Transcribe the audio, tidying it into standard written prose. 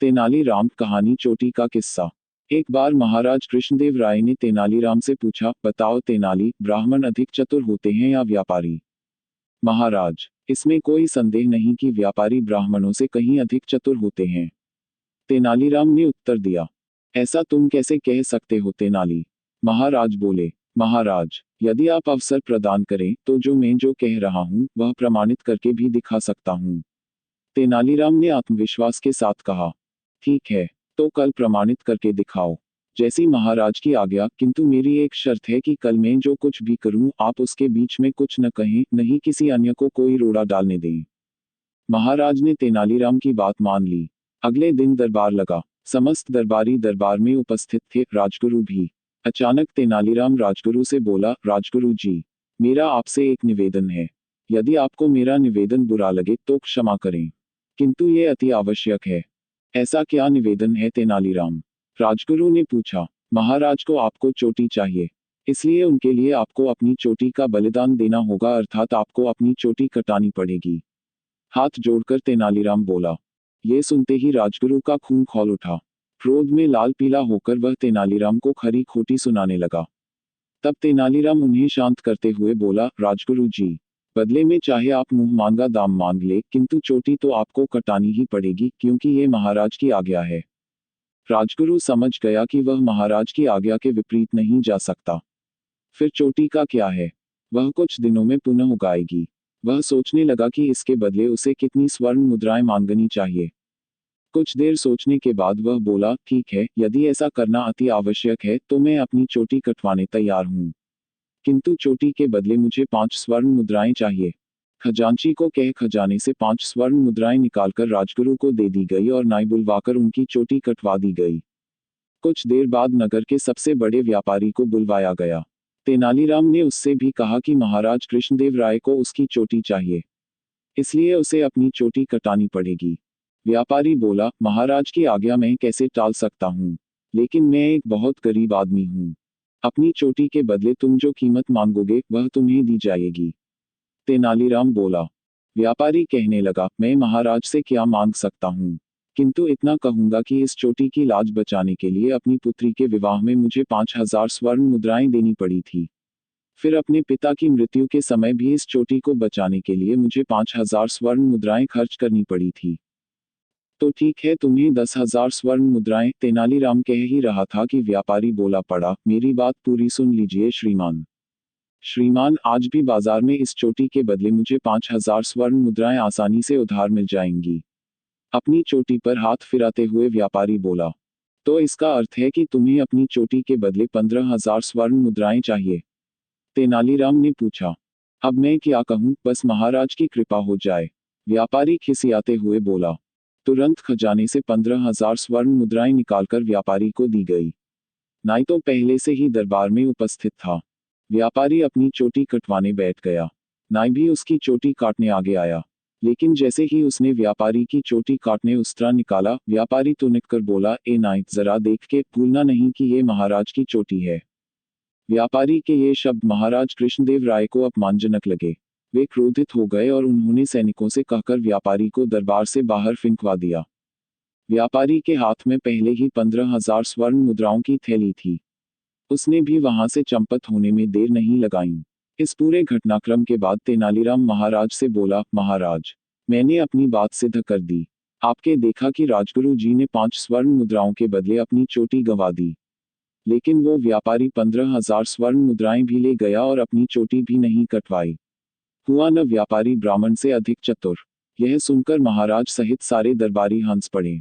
तेनालीराम कहानी चोटी का किस्सा। एक बार महाराज कृष्णदेव राय ने तेनालीराम से पूछा, बताओ तेनाली, ब्राह्मण अधिक चतुर होते हैं या व्यापारी? महाराज, इसमें कोई संदेह नहीं कि व्यापारी ब्राह्मणों से कहीं अधिक चतुर होते हैं। तेनालीराम ने उत्तर दिया। ऐसा तुम कैसे कह सकते हो तेनाली? महाराज बोले, महाराज, यदि आप अवसर प्रदान करें तो जो कह रहा हूं वह प्रमाणित करके भी दिखा सकता हूं। तेनालीराम ने आत्मविश्वास के साथ कहा, ठीक है, तो कल प्रमाणित करके दिखाओ। जैसी महाराज की आज्ञा, किंतु मेरी एक शर्त है कि कल मैं जो कुछ भी करूं आप उसके बीच में कुछ न कहें, नहीं किसी अन्य को कोई रोड़ा डालने दें। महाराज ने तेनालीराम की बात मान ली। अगले दिन दरबार लगा। समस्त दरबारी दरबार में उपस्थित थे, राजगुरु भी। अचानक तेनालीराम राजगुरु से बोला, राजगुरु जी, मेरा आपसे एक निवेदन है। यदि आपको मेरा निवेदन बुरा लगे तो क्षमा करें, किंतु ये अति आवश्यक है। ऐसा क्या निवेदन है तेनालीराम? राजगुरु ने पूछा। महाराज को आपको चोटी चाहिए, इसलिए उनके लिए आपको अपनी चोटी का बलिदान देना होगा, अर्थात आपको अपनी चोटी कटानी पड़ेगी। हाथ जोड़कर तेनालीराम बोला। ये सुनते ही राजगुरु का खून खौल उठा। क्रोध में लाल पीला होकर वह तेनालीराम को खरी खोटी सुनाने लगा। तब तेनालीराम उन्हें शांत करते हुए बोला, राजगुरु जी, बदले में चाहे आप मुंह मांगा दाम मांग ले, किंतु चोटी तो आपको कटानी ही पड़ेगी, क्योंकि ये महाराज की आज्ञा है। राजगुरु समझ गया कि वह महाराज की आज्ञा के विपरीत नहीं जा सकता। फिर चोटी का क्या है, वह कुछ दिनों में पुनः उगाएगी। वह सोचने लगा कि इसके बदले उसे कितनी स्वर्ण मुद्राएं मांगनी चाहिए। कुछ देर सोचने के बाद वह बोला, ठीक है, यदि ऐसा करना अति आवश्यक है तो मैं अपनी चोटी कटवाने तैयार हूँ, किंतु चोटी के बदले मुझे 5 स्वर्ण मुद्राएं चाहिए। खजांची को कह खजाने से 5 स्वर्ण मुद्राएं निकालकर राजगुरु को दे दी गई और नाई बुलवाकर उनकी चोटी कटवा दी गई। कुछ देर बाद नगर के सबसे बड़े व्यापारी को बुलवाया गया। तेनालीराम ने उससे भी कहा कि महाराज कृष्णदेव राय को उसकी चोटी चाहिए, इसलिए उसे अपनी चोटी कटानी पड़ेगी। व्यापारी बोला, महाराज की आज्ञा मैं कैसे टाल सकता हूँ, लेकिन मैं एक बहुत गरीब आदमी हूँ। अपनी चोटी के बदले तुम जो कीमत मांगोगे वह तुम्हें दी जाएगी। तेनालीराम बोला। व्यापारी कहने लगा, मैं महाराज से क्या मांग सकता हूँ, किंतु इतना कहूंगा कि इस चोटी की लाज बचाने के लिए अपनी पुत्री के विवाह में मुझे 5000 स्वर्ण मुद्राएं देनी पड़ी थी। फिर अपने पिता की मृत्यु के समय भी इस चोटी को बचाने के लिए मुझे 5000 स्वर्ण मुद्राएं खर्च करनी पड़ी थी। तो ठीक है, तुम्हें 10,000 स्वर्ण मुद्राएं। तेनालीराम कह ही रहा था कि व्यापारी बोला पड़ा, मेरी बात पूरी सुन लीजिए श्रीमान। श्रीमान, आज भी बाजार में इस चोटी के बदले मुझे 5000 स्वर्ण मुद्राएं आसानी से उधार मिल जाएंगी। अपनी चोटी पर हाथ फिराते हुए व्यापारी बोला, तो इसका अर्थ है कि तुम्हें अपनी चोटी के बदले 15,000 स्वर्ण मुद्राएं चाहिए? तेनालीराम ने पूछा। अब मैं क्या कहूँ, बस महाराज की कृपा हो जाए, व्यापारी खिसियाते हुए बोला। तुरंत खजाने से 15,000 स्वर्ण मुद्राएं निकालकर व्यापारी को दी गई। नाई तो पहले से ही दरबार में उपस्थित था। व्यापारी अपनी चोटी कटवाने बैठ गया। नाई भी उसकी चोटी काटने आगे आया, लेकिन जैसे ही उसने व्यापारी की चोटी काटने उस्तरा निकाला, व्यापारी तुनक कर बोला, ए नाई, जरा देख के, भूलना नहीं कि ये महाराज की चोटी है। व्यापारी के ये शब्द महाराज कृष्णदेव राय को अपमानजनक लगे। वे क्रोधित हो गए और उन्होंने सैनिकों से कहकर व्यापारी को दरबार से बाहर फिंकवा दिया। व्यापारी के हाथ में पहले ही 15,000 स्वर्ण मुद्राओं की थैली थी। उसने भी वहां से चंपत होने में देर नहीं लगाई। इस पूरे घटनाक्रम के बाद तेनालीराम महाराज से बोला, महाराज, मैंने अपनी बात सिद्ध कर दी। आपके देखा कि राजगुरु जी ने 5 स्वर्ण मुद्राओं के बदले अपनी चोटी गंवा दी, लेकिन वो व्यापारी 15,000 स्वर्ण मुद्राएं भी ले गया और अपनी चोटी भी नहीं कटवाई। हुआ न व्यापारी ब्राह्मण से अधिक चतुर। यह सुनकर महाराज सहित सारे दरबारी हंस पड़े।